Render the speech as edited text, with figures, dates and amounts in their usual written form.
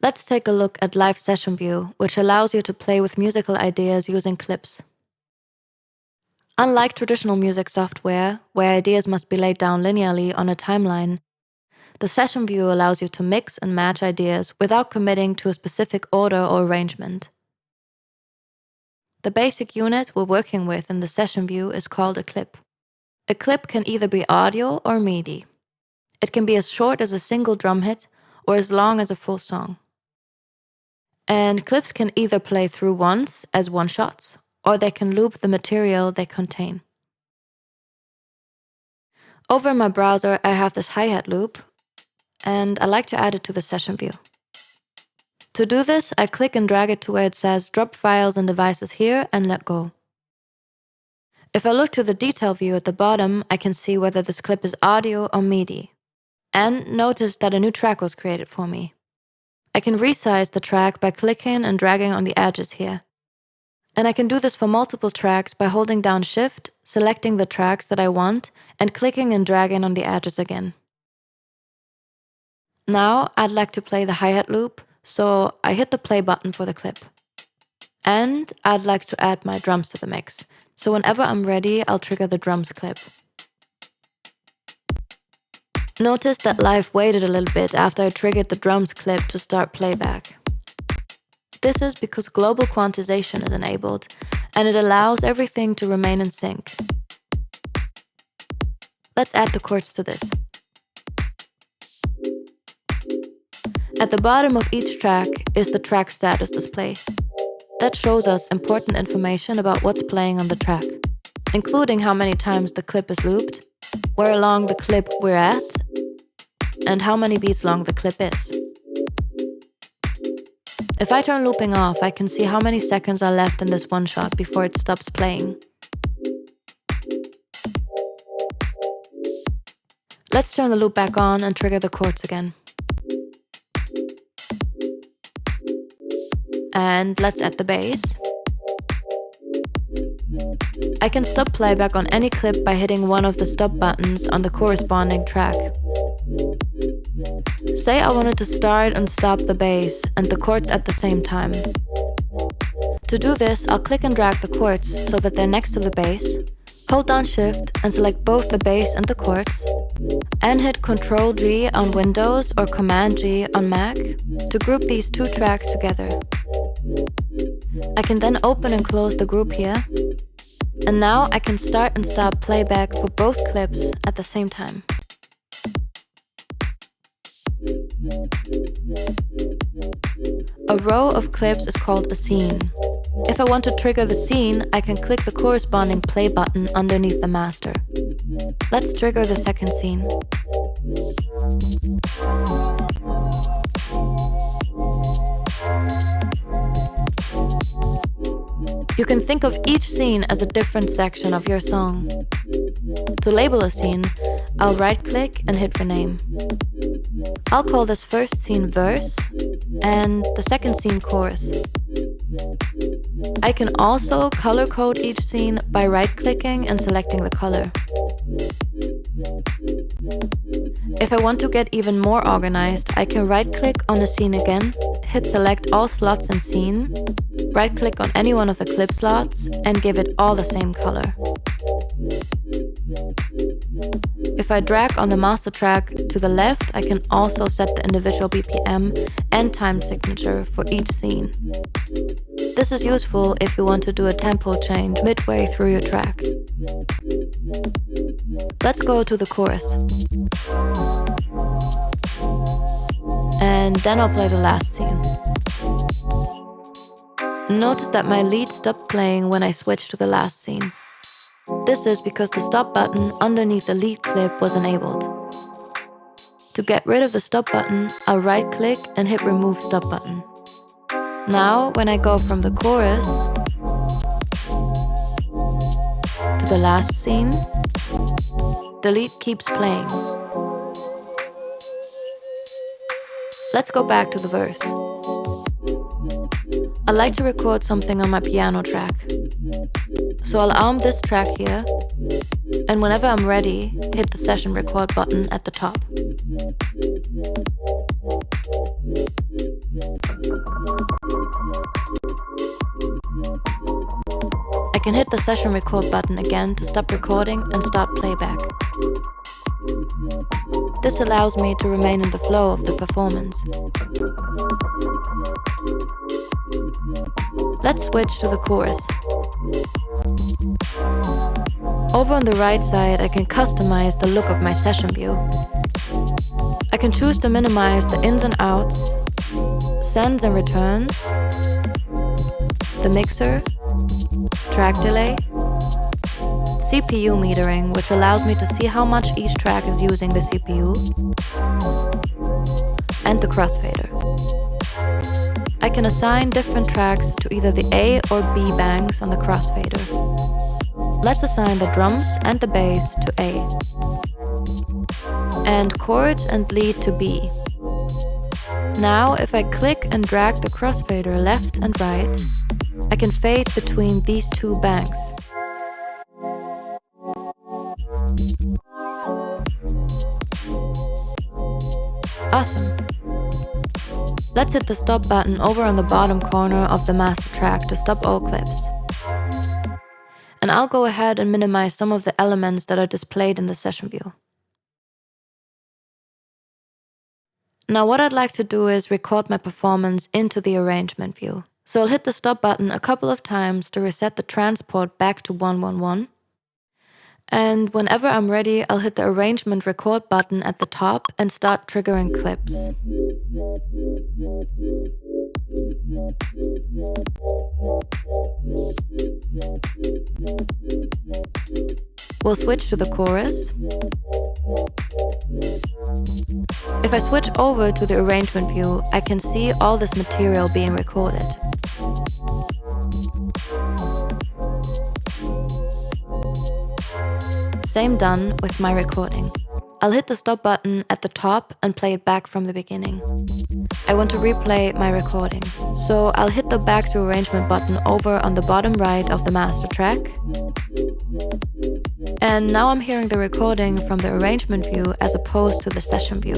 Let's take a look at Live Session View, which allows you to play with musical ideas using clips. Unlike traditional music software, where ideas must be laid down linearly on a timeline, the Session View allows you to mix and match ideas without committing to a specific order or arrangement. The basic unit we're working with in the Session View is called a clip. A clip can either be audio or MIDI. It can be as short as a single drum hit or as long as a full song. And clips can either play through once as one-shots, or they can loop the material they contain. Over in my browser, I have this hi-hat loop, and I like to add it to the Session View. To do this, I click and drag it to where it says Drop Files and Devices here and let go. If I look to the detail view at the bottom, I can see whether this clip is audio or MIDI. And notice that a new track was created for me. I can resize the track by clicking and dragging on the edges here. And I can do this for multiple tracks by holding down Shift, selecting the tracks that I want, and clicking and dragging on the edges again. Now I'd like to play the hi-hat loop, so I hit the play button for the clip. And I'd like to add my drums to the mix, so whenever I'm ready, I'll trigger the drums clip. Notice that Live waited a little bit after I triggered the drums clip to start playback. This is because global quantization is enabled, and it allows everything to remain in sync. Let's add the chords to this. At the bottom of each track is the track status display. That shows us important information about what's playing on the track, including how many times the clip is looped, where along the clip we're at, and how many beats long the clip is. If I turn looping off, I can see how many seconds are left in this one shot before it stops playing. Let's turn the loop back on and trigger the chords again. And let's add the bass. I can stop playback on any clip by hitting one of the stop buttons on the corresponding track. Say I wanted to start and stop the bass and the chords at the same time. To do this, I'll click and drag the chords so that they're next to the bass, hold down Shift and select both the bass and the chords, and hit Ctrl-G on Windows or Command-G on Mac to group these two tracks together. I can then open and close the group here, and now I can start and stop playback for both clips at the same time. A row of clips is called a scene. If I want to trigger the scene, I can click the corresponding play button underneath the master. Let's trigger the second scene. You can think of each scene as a different section of your song. To label a scene, I'll right-click and hit Rename. I'll call this first scene Verse and the second scene Chorus. I can also color code each scene by right-clicking and selecting the color. If I want to get even more organized, I can right-click on a scene again, hit Select All Slots in Scene, right-click on any one of the clip slots, and give it all the same color. If I drag on the master track to the left, I can also set the individual BPM and time signature for each scene. This is useful if you want to do a tempo change midway through your track. Let's go to the chorus. And then I'll play the last scene. Notice that my lead stopped playing when I switched to the last scene. This is because the stop button underneath the lead clip was enabled. To get rid of the stop button, I'll right-click and hit Remove Stop Button. Now, when I go from the chorus to the last scene, the lead keeps playing. Let's go back to the verse. I like to record something on my piano track. So I'll arm this track here, and whenever I'm ready, hit the session record button at the top. can hit the session record button again to stop recording and start playback. This allows me to remain in the flow of the performance. Let's switch to the chorus. Over on the right side, I can customize the look of my session view. I can choose to minimize the ins and outs, sends and returns, the mixer, track delay, CPU metering, which allows me to see how much each track is using the CPU, and the crossfader. I can assign different tracks to either the A or B banks on the crossfader. Let's assign the drums and the bass to A, and chords and lead to B. Now, if I click and drag the crossfader left and right, I can fade between these two banks. Awesome. Let's hit the stop button over on the bottom corner of the master track to stop all clips. And I'll go ahead and minimize some of the elements that are displayed in the session view. Now what I'd like to do is record my performance into the arrangement view. So I'll hit the stop button a couple of times to reset the transport back to 111. And whenever I'm ready, I'll hit the arrangement record button at the top and start triggering clips. We'll switch to the chorus. If I switch over to the arrangement view, I can see all this material being recorded. Same done with my recording. I'll hit the stop button at the top and play it back from the beginning. I want to replay my recording, so I'll hit the back to arrangement button over on the bottom right of the master track. And now I'm hearing the recording from the arrangement view as opposed to the session view.